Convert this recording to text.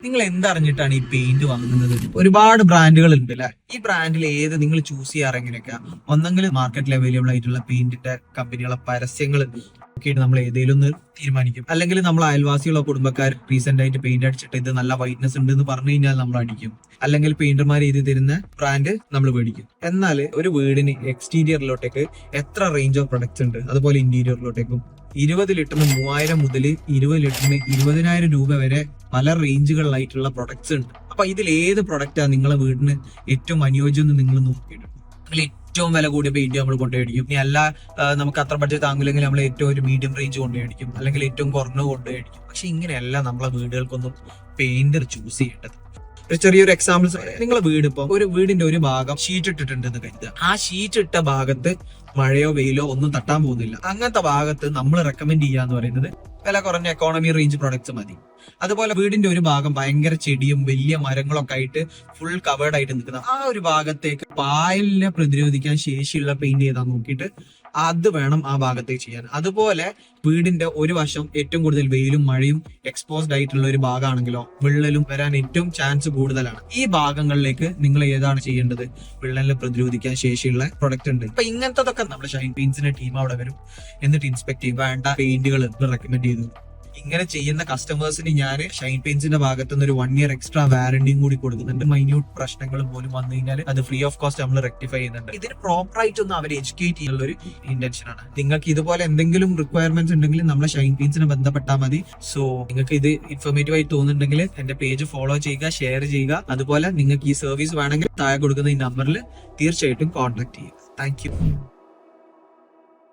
നിങ്ങൾ എന്തറിഞ്ഞിട്ടാണ് ഈ പെയിന്റ് വാങ്ങുന്നത്? ഒരുപാട് ബ്രാൻഡുകൾ ഉണ്ട് അല്ലെ? ഈ ബ്രാൻഡിൽ ഏത് നിങ്ങൾ ചൂസ് ചെയ്യാറ് എങ്ങനെയൊക്കെ? ഒന്നെങ്കിൽ മാർക്കറ്റിൽ അവൈലബിൾ ആയിട്ടുള്ള പെയിന്റിന്റെ കമ്പനികളെ പരസ്യങ്ങൾ നോക്കിയിട്ട് നമ്മൾ ഏതെങ്കിലും ഒന്ന് തീരുമാനിക്കും. അല്ലെങ്കിൽ നമ്മൾ അയൽവാസികളോ കുടുംബക്കാർ റീസെന്റ് ആയിട്ട് പെയിന്റ് അടിച്ചിട്ട് ഇത് നല്ല വൈറ്റ്നസ് ഉണ്ട് എന്ന് പറഞ്ഞു കഴിഞ്ഞാൽ നമ്മൾ അടിക്കും. അല്ലെങ്കിൽ പെയിന്റർമാർ എഴുതി തരുന്ന ബ്രാൻഡ് നമ്മൾ മേടിക്കും. എന്നാൽ ഒരു വീടിന് എക്സ്റ്റീരിയറിലോട്ടേക്ക് എത്ര റേഞ്ച് ഓഫ് പ്രൊഡക്ട്സ് ഉണ്ട്, അതുപോലെ ഇന്റീരിയറിലോട്ടേക്കും 20 ലിറ്ററിന് 3000 മുതൽ 20 ലിറ്ററിന് 20,000 രൂപ വരെ പല റേഞ്ചുകളിലായിട്ടുള്ള പ്രൊഡക്ട്സ് ഉണ്ട്. അപ്പൊ ഇതിൽ ഏത് പ്രൊഡക്റ്റാ നിങ്ങളെ വീടിന് ഏറ്റവും അനുയോജ്യം എന്ന് നിങ്ങൾ നോക്കിയിട്ടുണ്ട്? നിങ്ങൾ ഏറ്റവും വില കൂടിയ പെയിന്റ് നമ്മൾ കൊണ്ടുപോയിരിക്കും. ഇനി അല്ല നമുക്ക് അത്ര ബഡ്ജറ്റ് താങ്ങില്ലെങ്കിൽ നമ്മൾ ഏറ്റവും ഒരു മീഡിയം റേഞ്ച് കൊണ്ടുപോയിരിക്കും, അല്ലെങ്കിൽ ഏറ്റവും കുറഞ്ഞ കൊണ്ടുപോയിരിക്കും. പക്ഷെ ഇങ്ങനെയല്ല നമ്മളെ വീടുകൾക്കൊന്നും പെയിന്റർ ചൂസ് ചെയ്യേണ്ടത്. ഒരു ചെറിയൊരു എക്സാമ്പിൾ, നിങ്ങളെ വീട് ഇപ്പൊ ഒരു വീടിന്റെ ഒരു ഭാഗം ഷീറ്റ് ഇട്ടിട്ടുണ്ടെന്ന് കരുതുക. ആ ഷീറ്റ് ഇട്ട ഭാഗത്ത് മഴയോ വെയിലോ ഒന്നും തട്ടാൻ പോകുന്നില്ല. അങ്ങനത്തെ ഭാഗത്ത് നമ്മൾ റെക്കമെൻഡ് ചെയ്യാന്ന് പറയുന്നത് വില കുറഞ്ഞ എക്കോണമി റേഞ്ച് പ്രൊഡക്ട്സ് മതി. അതുപോലെ വീടിന്റെ ഒരു ഭാഗം ഭയങ്കര ചെടിയും വലിയ മരങ്ങളൊക്കെ ആയിട്ട് ഫുൾ കവേർഡ് ആയിട്ട് നിൽക്കുന്ന ആ ഒരു ഭാഗത്തേക്ക് പായലിനെ പ്രതിരോധിക്കാൻ ശേഷിയുള്ള പെയിന്റ് ചെയ്താൽ നോക്കിയിട്ട് അത് വേണം ആ ഭാഗത്തേക്ക് ചെയ്യാൻ. അതുപോലെ വീടിന്റെ ഒരു വശം ഏറ്റവും കൂടുതൽ വെയിലും മഴയും എക്സ്പോസ്ഡ് ആയിട്ടുള്ള ഒരു ഭാഗമാണെങ്കിലോ വിള്ളലും വരാൻ ഏറ്റവും ചാൻസ് കൂടുതലാണ്. ഈ ഭാഗങ്ങളിലേക്ക് നിങ്ങൾ ഏതാണ് ചെയ്യേണ്ടത്? വിള്ളലിനെ പ്രതിരോധിക്കാൻ ശേഷിയുള്ള പ്രൊഡക്റ്റ് ഉണ്ട്. അപ്പൊ ഇങ്ങനത്തതൊക്കെ നമ്മുടെ ഷൈൻ പെയിന്റ്സിന്റെ ടീം അവിടെ വരും, എന്നിട്ട് ഇൻസ്പെക്ട് ചെയ്യും. വേണ്ട പെയിന്റുകൾ റെക്കമെൻഡ് ചെയ്തു. ഇങ്ങനെ ചെയ്യുന്ന കസ്റ്റമേഴ്സിന് ഞാൻ ഷൈൻ പെയിന്റ്സിന്റെ ഭാഗത്തു നിന്ന് ഒരു 1 year എക്സ്ട്രാ വാറണ്ടിയും കൂടി കൊടുക്കുന്നുണ്ട്. മൈന്യൂട്ട് പ്രശ്നങ്ങൾ പോലും വന്നു കഴിഞ്ഞാൽ അത് ഫ്രീ ഓഫ് കോസ്റ്റ് നമ്മൾ റെക്ടിഫൈ ചെയ്യുന്നുണ്ട്. ഇതിന് പ്രോപ്പർ ആയിട്ടൊന്ന് അവരെ എഡ്യൂക്കേറ്റ് ചെയ്യാനുള്ള ഒരു ഇന്റൻഷനാണ്. നിങ്ങൾക്ക് ഇതുപോലെ എന്തെങ്കിലും റിക്വയർമെന്റ്സ് ഉണ്ടെങ്കിൽ നമ്മളെ ഷൈൻ പെയിന്റ്സിനെ ബന്ധപ്പെട്ടാൽ മതി. സോ നിങ്ങൾക്ക് ഇത് ഇൻഫോർമേറ്റീവ് ആയി തോന്നുന്നുണ്ടെങ്കിൽ എന്റെ പേജ് ഫോളോ ചെയ്യുക, ഷെയർ ചെയ്യുക. അതുപോലെ നിങ്ങൾക്ക് ഈ സർവീസ് വേണമെങ്കിൽ താഴെ കൊടുക്കുന്ന ഈ നമ്പറിൽ തീർച്ചയായിട്ടും കോൺടാക്ട് ചെയ്യുക. Thank you.